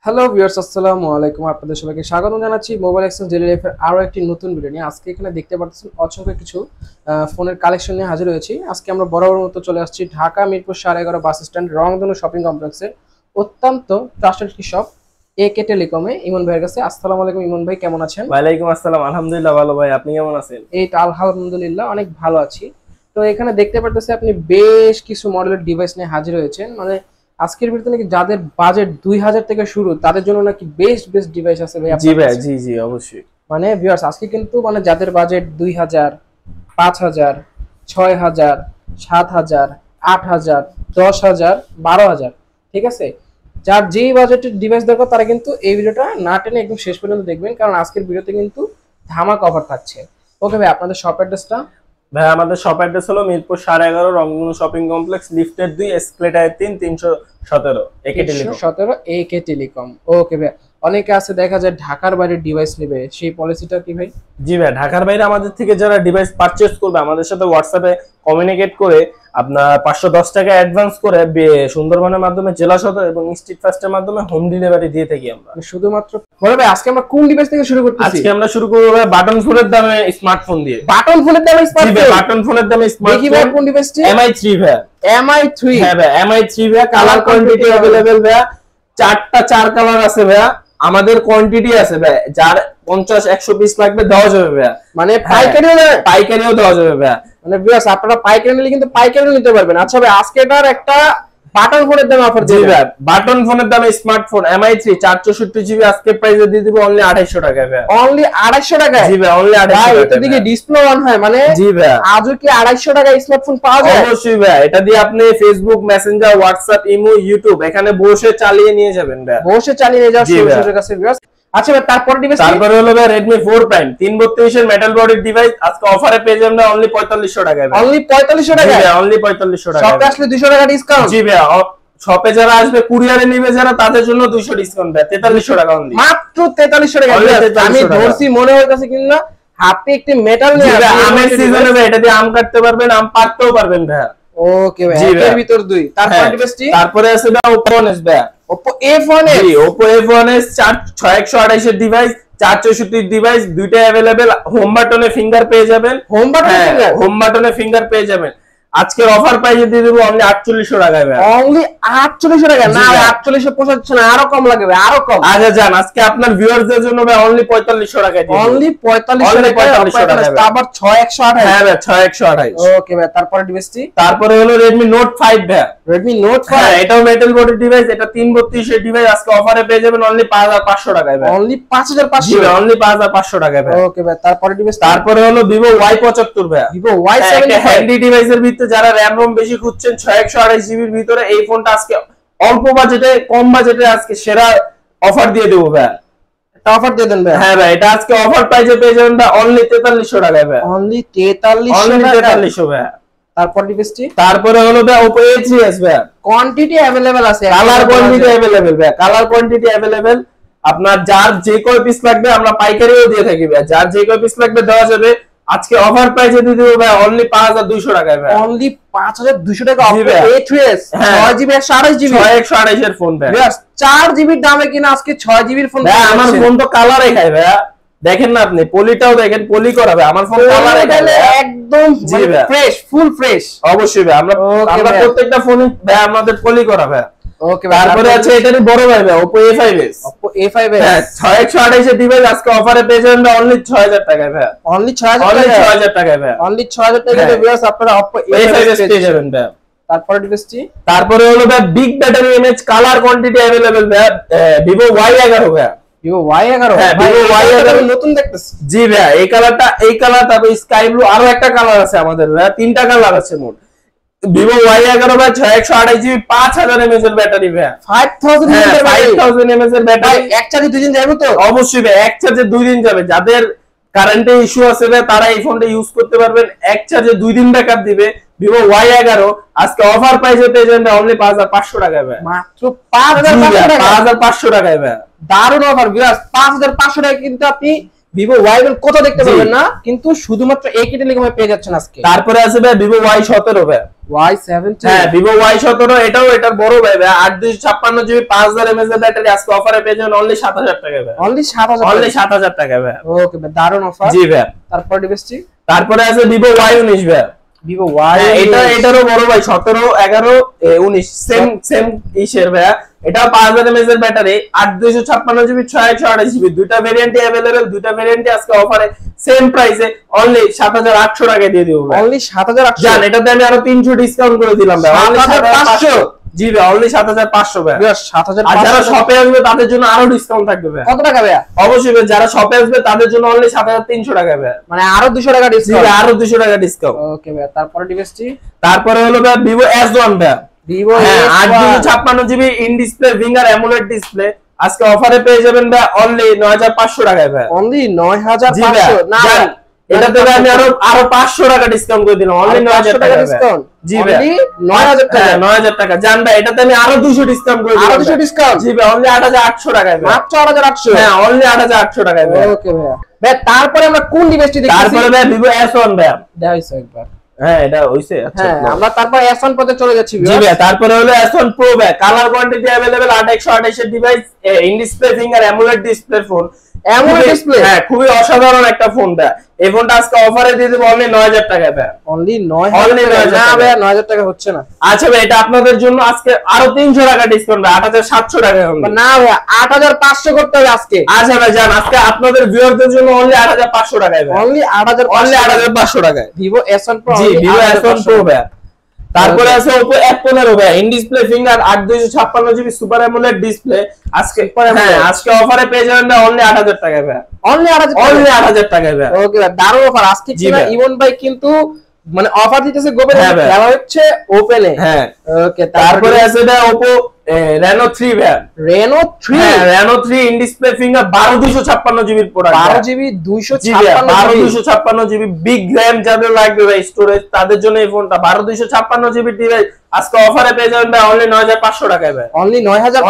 Hello viewers, আসসালামু আলাইকুম। আপনাদের সবাইকে স্বাগত জানাচ্ছি মোবাইল এক্সচেঞ্জ ডেইলি লাইফের আরো একটি নতুন ভিডিও নিয়ে। আজকে এখানে দেখতে পাচ্ছেন অসংখ্য কিছু ফোনের কালেকশন নিয়ে হাজির হয়েছি। আজকে আমরা বরাবর মতো চলে আসছি ঢাকা মিরপুর 11.5 বাস স্ট্যান্ড রংধনু শপিং কমপ্লেক্সের অত্যন্ত ট্রাস্টেড একটি শপ একে টেলিকমে ইমন ভাইয়ের কাছে। আসসালামু আলাইকুম ইমন ভাই, কেমন আছেন? ওয়ালাইকুম আসসালাম, আলহামদুলিল্লাহ ভালো ভাই, আপনি কেমন আছেন? এই তো আলহামদুলিল্লাহ অনেক ভালো আছি। তো এখানে দেখতে পাচ্ছেন আপনি বেশ কিছু মডেলের ডিভাইস নিয়ে হাজির হয়েছেন। মানে আজকের ভিডিওতে নাকি যাদের বাজেট 2000 থেকে শুরু তাদের জন্য নাকি বেস্ট ডিভাইস আছে ভাই। জি ভাই, জি জি অবশ্যই। মানে ভিউয়ার্স আজকে কিন্তু মানে যাদের বাজেট 2000, 5000, 6000, 7000, 8000, 10000, 12000, ঠিক আছে, যার যেই বাজেটের ডিভাইস দরকার তারা কিন্তু এই ভিডিওটা না টেনে একদম শেষ পর্যন্ত দেখবেন, কারণ আজকের ভিডিওতে কিন্তু ধামাকা অফার থাকছে। ওকে ভাই, আপনাদের শপ অ্যাড্রেসটা? ভাই আমাদের শপ অ্যাড্রেস হলো মিরপুর 11.5 রংধনু শপিং কমপ্লেক্স, লিফটের 2, এসকেলেটর 3, 317 একে টেলিকম। 317 একে টেলিকম। ওকে ভাই, অনেকে আছে দেখা যায় ঢাকার বাইরে ডিভাইস নেবে, সেই পলিসিটা কি ভাই? জি ভাই, ঢাকার বাইরে আমাদের থেকে যারা ডিভাইস পারচেজ করবে আমাদের সাথে হোয়াটসঅ্যাপে কমিউনিকেট করে আপনার 510 টাকা অ্যাডভান্স করে সুন্দরবনের মাধ্যমে জেলা সদর এবং স্ট্রিট ফাস্টের মাধ্যমে হোম ডেলিভারি দিয়ে থাকি আমরা। শুধুমাত্র বড় ভাই, আজকে আমরা কোন ডিভাইস থেকে শুরু করতেছি? আজকে আমরা শুরু করব ভাই বাটন ফোনের দামে স্মার্টফোন দিয়ে। বাটন ফোনের দামে স্মার্টফোন? জি ভাই, বাটন ফোনের দামে স্মার্টফোন। দেখি ভাই কোন ডিভাইসটি? MI3 ভাই। MI3? হ্যাঁ ভাই, MI3 ভাই, কালার কোয়ান্টিটি अवेलेबल ভাই, চার কালার আছে ভাই, আমাদের কোয়ান্টিটি আছে ভাই, যার 50 120 লাগবে দেওয়া যাবে ভাই। মানে পাইকারিও দেওয়া যাবে ভাই। মানে ভিউয়ার্স আপনারা পাইকারি নিলে কিন্তু পাইকারিও নিতে পারবেন। আচ্ছা ভাই, আজকে এটার একটা বাটন ফোনের দাম অফার জি দিবেন? ভাই, বাটন ফোনের দামে স্মার্টফোন MI3 464GB আজকে প্রাইসে দিয়ে দিব অনলি 2800 টাকায় ভাই। অনলি 2800 টাকায়? জি ভাই, অনলি 2800 টাকায়। এটা দিকে ডিসপ্লে অন হয় মানে? জি ভাই, আজও কি 2800 টাকায় স্মার্টফোন পাওয়া যায়? অবশ্যই ভাই, এটা দিয়ে আপনি Facebook, Messenger, WhatsApp, imo, YouTube এখানে বসে চালিয়ে নিয়ে যাবেন ভাই। বসে চালিয়ে নিয়ে যাওয়ার সুযোগ আছে ভিউয়ার্স। আচ্ছা ভাই, তারপর ডিভাইস? তারপরে হলো ভাই Redmi 4 Prime 332 এর মেটাল বডির ডিভাইস, আজকে অফারে পেয়ে যাবেন অনলি 4500 টাকায় ভাই। অনলি 4500 টাকায়? জি ভাই, অনলি 4500 টাকায়। শপে আসলে 200 টাকা ডিসকাউন্ট? জি ভাই, শপে যারা আসবে কুরিয়ারে নিবে যারা তাদের জন্য 200 ডিসকাউন্ট ভাই, 4300 টাকা অনলি। মাত্র 4300 টাকা? আমি ধরছি মনে হইতাছে কিনা হাতে একটি মেটাল নিয়ে আসবে। আমের সিজনে ভাই এটা দিয়ে আম কাটতে পারবেন, আম পাড়তেও পারবেন ভাই। ওকে ভাই, এর ভিতর দুই। তারপর ডিভাইসটি? তারপরে আছে ভাই Oppo One S ভাই। Oppo F1s? জি, Oppo F1s 6128 এর ডিভাইস, 464 ডিভাইস, দুইটা अवेलेबल। হোম বাটনে ফিঙ্গার পেয়ে যাবেন। হোম বাটনে ফিঙ্গার? হোম বাটনে ফিঙ্গার পেয়ে যাবেন। আজকের অফার প্রাইসে দিয়ে দেব অনলি 4800 টাকায় ভাই। অনলি 4800 টাকা? না 4800 পোষাচ্ছে না, আরো কম লাগবে, আরো কম। আচ্ছা জান, আজকে আপনার ভিউয়ারদের জন্য ভাই অনলি 4500 টাকায় দিই। অনলি 4500 টাকা? আবার 6128? হ্যাঁ ভাই, 6128। ওকে ভাই, তারপরে ডিভাইসটি? তারপরে হলো Redmi Note 5 ভাই। Redmi Note 5? হ্যাঁ, এটাও মেটাল বডি ডিভাইস, এটা 332 এর ডিভাইস, আজকে অফারে পেয়ে যাবেন অনলি 5500 টাকায় ভাই। অনলি 5500? জি ভাই, অনলি 5500 টাকায় ভাই। ওকে ভাই, তারপরে ডিভাইস? তারপরে হলো Vivo Y75 ভাই। Vivo Y75? হ্যান্ডি ডিভাইসের ভিতরে যারা RAM ROM বেশি খুঁজছেন 6128GB এর ভিতরে এই ফোনটা আজকে অল্প বাজেটে, কম বাজেটে আজকে সেরা অফার দিয়ে দেব ভাই। এটা অফার দিয়ে দেন ভাই? হ্যাঁ ভাই, এটা আজকে অফার প্রাইসে পেয়ে যাবেন ভাই অনলি 4300 টাকায় ভাই। অনলি 4300 ভাই। তারপর ডিভাইসটি? তারপরে হলো ভাই Oppo A3s ভাই। কোয়ান্টিটি अवेलेबल আছে? কালার কোয়ান্টিটি अवेलेबल ভাই, কালার কোয়ান্টিটি अवेलेबल। আপনার যার যে কয় পিস লাগবে আমরা পাইকারিও দিয়ে থাকি ভাই, যার যে কয় পিস লাগবে দেওয়া যাবে। আজকে অফার প্রাইসে দিয়ে দেব ভাই অনলি 5200 টাকায় ভাই। অনলি 5200 টাকা Oppo A3s 6GB 128GB? 128 এর ফোন ভাই। यस, 4GB এর দামে কিনা আজকে 6GB এর ফোন? ভাই আমার ফোন তো কালারে খায় ভাই, দেখেন না আপনি, পলিটাও দেখেন, পলি করা ভাই, আমার ফোন কালারে খায় একদম ফ্রেশ, ফুল ফ্রেশ। অবশ্যই ভাই, আমরা প্রত্যেকটা ফোনে ভাই আমাদের পলি করা ভাই। ওকে, তারপরে আছে এটারই বড় ভাই ভাই Oppo A5s। Oppo A5s? হ্যাঁ, 6128 এর ডিভাইস আজকে অফারে পেয়ে যাবেন অনলি 6000 টাকায় ভাই। অনলি 6000 অনলি টাকা? 6000 টাকায় ভাই। অনলি 6000 টাকায় ভিউয়ার্স আপনারা Oppo A5s পেয়ে যাবেন ভাই। তারপরে ডিভাইসটি? তারপরে হলো ভাই big battery image, colour quantity available ভাই, Vivo Y11 ভাই। Vivo Y11? হ্যাঁ, ভাই Vivo Y11 নতুন দেখতেছি। জি ভাই, এই কালার, তারপর স্কাই ব্লু, আরো একটা কালার আছে আমাদের ভাই, তিনটা কালার আছে মোট। Vivo Y11 ভাই 6128GB 5000 mAh এর ব্যাটারি ভাই। 5000 mAh এর ব্যাটারি। এক চার্জে 2 দিন যাবে তো? অবশ্যই ভাই, এক চার্জে 2 দিন যাবে। যাদের কারেন্টে ইস্যু আছে ভাই তারা এই ফোনটা ইউজ করতে পারবেন, এক চার্জে 2 দিন ব্যাকআপ দিবে। Vivo Y11 আজকে অফার প্রাইসে পেয়ে যাবেন অনলি 5500 টাকায় ভাই। মাত্র 5500 টাকা? 5500 টাকায় ভাই। দারুণ অফার ভিউয়ার্স, 5500 টাকা কিন্তু আপনি Vivo Y11 কোথাও দেখতে পাবেন না, কিন্তু শুধুমাত্র AK টেলিকমে পেয়ে যাচ্ছেন আজকে। তারপরে আছে ভাই Vivo Y17 ভাই, Y17, হ্যাঁ Vivo Y17 এটাও এটার বড় ভাই, 8256GB 5000 mAh এর ব্যাটারি আজকে অফারে পেয়ে যাবেন অনলি 7000 টাকায় ভাই, অনলি 7000, অনলি 7000 টাকায় ভাই। ওকে ভাই, দারুণ অফার। জি ভাই। তারপর ডিভাইসটি, তারপরে আছে Vivo Y19 ভাই, Vivo Y19, এটারও বড় ভাই, 17 11 19 সেম ইসের ভাই, এটা 5000 mAh এর ব্যাটারি, 8256GB 628GB, দুইটা ভেরিয়েন্টই अवेलेबल, দুইটা ভেরিয়েন্টই আজকে অফারে সেম প্রাইসে অনলি 7800 টাকায় দিয়ে দিব ভাই, অনলি 7800। জান এটাতে আমি আরো 300 ডিসকাউন্ট করে দিলাম ভাই, 7500। জি ভাই, অনলি 7500 ভাই। আর 7500, যারা শপে আসবে তাদের জন্য আরো ডিসকাউন্ট থাকবে ভাই। কত টাকা ভাই? অবশ্যই ভাই, যারা শপে আসবে তাদের জন্য অনলি 7300 টাকা ভাই, মানে আরো 200 টাকা জি ডিসকাউন্ট। ভাই, আরো 200 টাকা ডিসকাউন্ট। ওকে ভাই, তারপরে ডিভাইসটি, তারপরে হলো ভাই Vivo S1 ভাই, Vivo হ্যাঁ S1, 8256GB in display finger AMOLED display আজকে অফারে পেয়ে যাবেন ভাই অনলি 9500 টাকায় ভাই, অনলি জি ভাই। 9500। না জান, এটাতে ভাই আমি আরো 500 টাকা ডিসকাউন্ট করে দিলাম, অনলি 9000 টাকা ডিসকাউন্ট। জি ভাই, অনলি 9000 টাকা। হ্যাঁ 9000 টাকা। জান ভাই, এটাতে আমি আরো 200 ডিসকাউন্ট করে দিলাম, আরো 200 ডিসকাউন্ট। জি ভাই, অনলি 8800 টাকায় ভাই, মাত্র 8800। হ্যাঁ অনলি 8800 টাকায় ভাই। ওকে ভাই। ভাই তারপরে আমরা কোন ডিভাইসটি দেখতেছি? তারপরে ভাই Vivo S1 ভাই, দেখাইছো একবার। হ্যাঁ এটা হইছে, আচ্ছা হ্যাঁ, আমরা তারপর S1 পর্যন্ত চলে যাচ্ছি জি ভাই। তারপরে হলো S1 Pro ভাই, কালার কোয়ান্টিটি अवेलेबल, 8128 এর device, in display finger AMOLED display phone, AMOLED display, হ্যাঁ খুবই অসাধারণ একটা ফোন ভাই। এই ফোনটা আজকে অফারে দিয়ে দেব অনলি 9000 টাকায় ভাই, অনলি Only 9000 9000 না টাকা। ভাই, 9000 টাকা হচ্ছে না। আচ্ছা ভাই, এটা আপনাদের জন্য আজকে আরো 300 টাকা ডিসকাউন্ট ভাই, 8700 টাকায় হবে না ভাই, 8500 করতে হবে আজকে। আচ্ছা ভাই জান, আজকে আপনাদের ভিউয়ারদের জন্য অনলি 8500 টাকায় ভাই, অনলি 8500, অনলি 8500 টাকায়। Vivo S1 Pro, জি only Vivo S1 8500 Pro ভাই। তারপরে আছে Oppo F15 ভাই, in display finger 8256GB super AMOLED display আজকে, হ্যাঁ আজকে অফারে পেয়ে যাবেন না অনলি 8000 টাকায় ভাই, অনলি 8000 টাকা। অনলি 8000 টাকায় ভাই। ওকে ভাই, দারুণ অফার আজকে। জি কিনা ভাই। ইমন ভাই কিন্তু মানে অফার দিতেছে গোপনে, হ্যাঁ ভাই। খেলা হচ্ছে ওপেনে। হ্যাঁ ওকে, তারপরে আছে এটা Oppo Reno 3 ভাই, Reno 3, হ্যাঁ Reno 3 in display finger 12256GB এর প্রোডাক্ট, 12GB জি ভাই, 256GB। 12256GB বিগ র‍্যাম যাদের লাগবে ভাই স্টোরেজ, তাদের জন্য এই ফোনটা 12256GB ডিভাইস আজকে অফারে পেয়ে যাবেন ভাই অনলি 9500 টাকায় ভাই, অনলি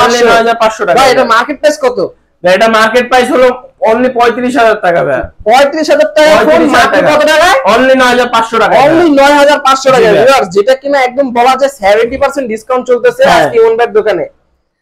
অনলি 9500। 9500 টাকা ভাই এটা মার্কেট প্রাইস কত? ভাই এটা মার্কেট প্রাইস হলো অনলি 35000 টাকা ভাই, 35000 টাকা ফোন, 35,000 মাত্র টাকা। কত টাকায়? অনলি 9500 টাকা, অনলি 9500 টাকা। জি ভাই। ভিউয়ার্স, যেটা কিনা একদম বলা যায় 70% ডিসকাউন্ট চলতেছে হ্যাঁ। আজকে ইমন ভাইয়ের দোকানে।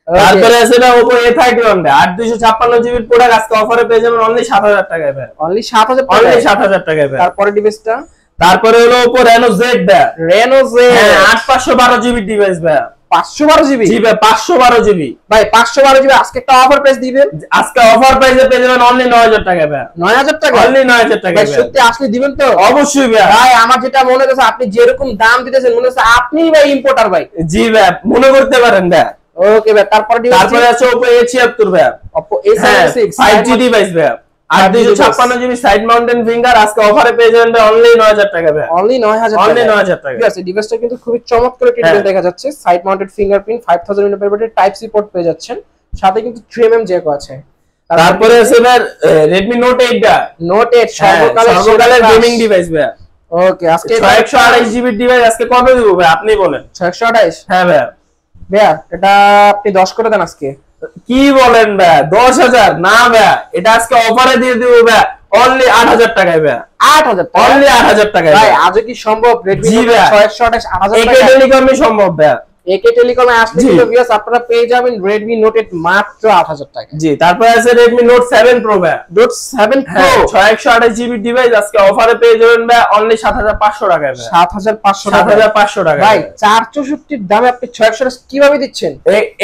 তারপরে আছে এটা Oppo A31 ভাই, 8256GB এর প্রোডাক্ট আজকে অফারে পেয়ে যাবেন অনলি 7000 টাকায় ভাই, অনলি 7000 অনলি টাকা। 7000 টাকায় ভাই। তারপরে ডিভাইসটা তারপরে হলো Oppo Reno Z ভাই, Reno Z, হ্যাঁ 8512GB ডিভাইস ভাই, 512GB। জি ভাই 512GB ভাই 512GB আজকে একটা অফার প্রাইস দিবেন আজকে অফার প্রাইসে পেয়ে যাবেন অনলি 9000 টাকায় ভাই, 9000 টাকা। অনলি 9000 ভাই টাকায় ভাই। সত্যি আসলে দিবেন তো? অবশ্যই ভাই, ভাই আমার যেটা মনে হচ্ছে, আপনি যেরকম দাম দিতেছেন মনে হচ্ছে আপনিই ভাই ইম্পোর্টার ভাই। জি ভাই মনে করতে পারেন ভাই। ওকে ভাই, তারপরে তারপরে আছে Oppo A76 ভাই, Oppo হ্যাঁ A76 5G ডিভাইস ভাই, 8256GB সাইড মাউন্টেন ফিঙ্গার আজকে অফারে পেয়ে যাবেন ভাই অনলি 9000 টাকা ভাই, অনলি 9000 অনলি টাকা। 9000 টাকা। ঠিক আছে, ডিভাইসটা কিন্তু খুবই চমৎকার একটা ডিভাইস দেখা যাচ্ছে। Side mounted fingerprint, 5000 mAh battery, type C port পেয়ে যাচ্ছেন, সাথে কিন্তু 3mm জ্যাকও আছে। তারপরে আছে ভাই Redmi Note 8 ভাই, Note 8 সর্বকালের গেমিং ডিভাইস ভাই, ওকে আজকে 128GB ডিভাইস আজকে কত দিব ভাই আপনি বলেন? 628। হ্যাঁ ভাই, ভাইয়া এটা আপনি 10 করে দেন আজকে। কি বলেন ভাই, 10000 না ভাই, এটা আজকে অফারে দিয়ে দিব ভাই অনলি 8000 টাকায় ভাই, 8000 টাকা। অনলি 8000 টাকায় ভাই ভাই। আজও কি সম্ভব Redmi জি Note ভাই। 628 8000 একে টাকা? টেলিকমে সম্ভব ভাই। AK টেলিকমে আসলে জি। কিন্তু ভিউয়ার্স আপনারা পেয়ে যাবেন Redmi Note 8 মাত্র 8000 টাকা। জি, তারপরে আছে Redmi Note 7 Pro ভাই, Note 7 Pro হ্যাঁ 128GB ডিভাইস আজকে অফারে পেয়ে যাবেন ভাই অনলি 7500 টাকায় ভাই, 7500 টাকা। 7500 টাকা ভাই 464 এর দামে আপনি 628 কিভাবে দিচ্ছেন?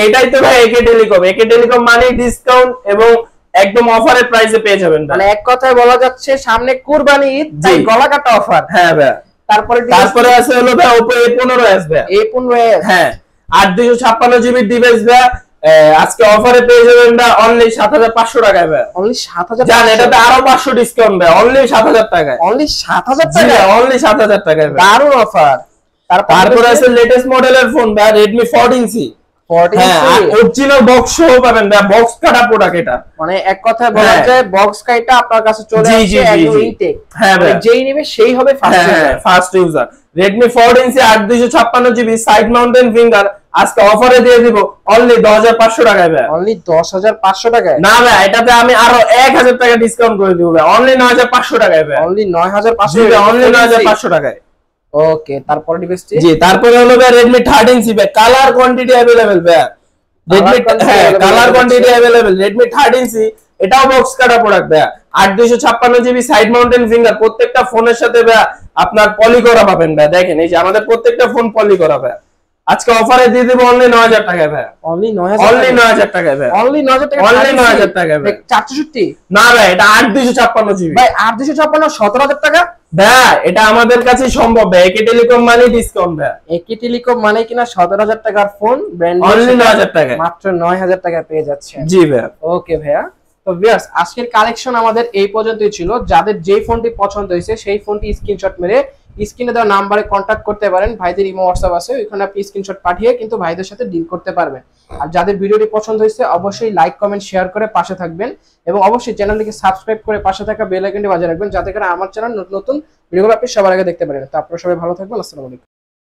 এটাই তো ভাই একে টেলিকম মানে ডিসকাউন্ট এবং একদম অফারের প্রাইসে পেয়ে যাবেন ভাই। মানে এক কথায় বলা যাচ্ছে সামনে কুরবানি ঈদ, তাই জি। গলা কাটা অফার। হ্যাঁ ভাই, তারপরে আছে হলো ভাই Oppo A15s ভাই, A15s, হ্যাঁ 8256GB ডিভাইস ভাই আজকে অফারে পেয়ে যাবেন ভাই অনলি 7500 টাকায় ভাই, অনলি 7000 জান এটাতে আরো 500 ডিসকাউন্ট ভাই অনলি 7000 টাকায়, অনলি 7000 জি টাকা। অনলি 7000 টাকায় ভাই। দারুণ অফার। তারপরে আছে লেটেস্ট মডেলের ফোন ভাই Redmi 14C, 14C, হ্যাঁ অরিজিনাল বক্স সহ পাবেন ভাই, বক্স কাটা প্রোডাক্ট এটা, মানে এক কথায় বলা হ্যাঁ। যায় বক্স কাইটা আপনার কাছে চলে জি, আসছে জি, জি, একদম জি। ইনটেক। হ্যাঁ ভাই। যেই নেবে সেই হবে first. First user Redmi 14C 8256GB side mountain finger আজকে অফারে দিয়ে দিব অনলি 10500 টাকায় ভাই। অনলি 10500 টাকায়? না ভাই, এটাতে আমি আরো 1000 টাকা ডিসকাউন্ট করে দিব ভাই, অনলি 9500 টাকায় ভাই। অনলি 9500? জি ভাই, অনলি 9500 টাকায়। ওকে, তারপর ডিভাইসটি? জি, তারপরে হলো ভাই Redmi 13C ভাই, কালার কোয়ান্টিটি अवेलेबल ভাই। Redmi, হ্যাঁ, colour quantity available Redmi 13C, এটাও বক্স কাটা প্রোডাক্ট ভাই। 8256 জিবি সাইড মাউন্টেন ফিঙ্গার, প্রত্যেকটা ফোনের সাথে ভাই আপনার পলি করা পাবেন ভাই। দেখেন এই যে আমাদের প্রত্যেকটা ফোন পলি করা ভাই। আজকে অফারে দিয়ে দেব অনলি 9000 টাকায় ভাই। অনলি 9000? অনলি 9000 টাকায় ভাই। অনলি 9000 টাকা? অনলি 9000 টাকায় ভাই। 460? না ভাই, এটা 8256 জিবি ভাই 8256 17000 টাকা? ভাই এটা আমাদের কাছে সম্ভব ভাই, একে টেলিকম মানে ডিসকাউন্ট ভাই। একি টেলিকম মানে কিনা 17000 টাকার ফোন ব্র্যান্ড অনলি 9000 টাকায়, মাত্র 9000 টাকায় পেয়ে যাচ্ছে। জি ভাই। ওকে ভাইয়া, তো ভিউয়ার্স আজকের কালেকশন আমাদের এই পর্যন্তই ছিল। যাদের যেই ফোনটি পছন্দ হয়েছে সেই ফোনটি স্ক্রিনশট মেরে স্ক্রিনে দেওয়া নাম্বারে কন্ট্যাক্ট করতে পারেন। ভাইদের ইমো হোয়াটসঅ্যাপ আছে, ওইখানে আপনি স্ক্রিনশট পাঠিয়ে কিন্তু ভাইদের সাথে ডিল করতে পারবেন। আর যাদের ভিডিওটি পছন্দ হয়েছে অবশ্যই লাইক কমেন্ট শেয়ার করে পাশে থাকবেন এবং অবশ্যই চ্যানেলটিকে সাবস্ক্রাইব করে পাশে থাকা বেল আইকনটি বাজিয়ে রাখবেন যাতে করে আমার চ্যানেল নতুন ভিডিওগুলো আপনি সবার আগে দেখতে পারেন। তো আপনারা সবাই ভালো থাকবেন। আসসালামু আলাইকুম।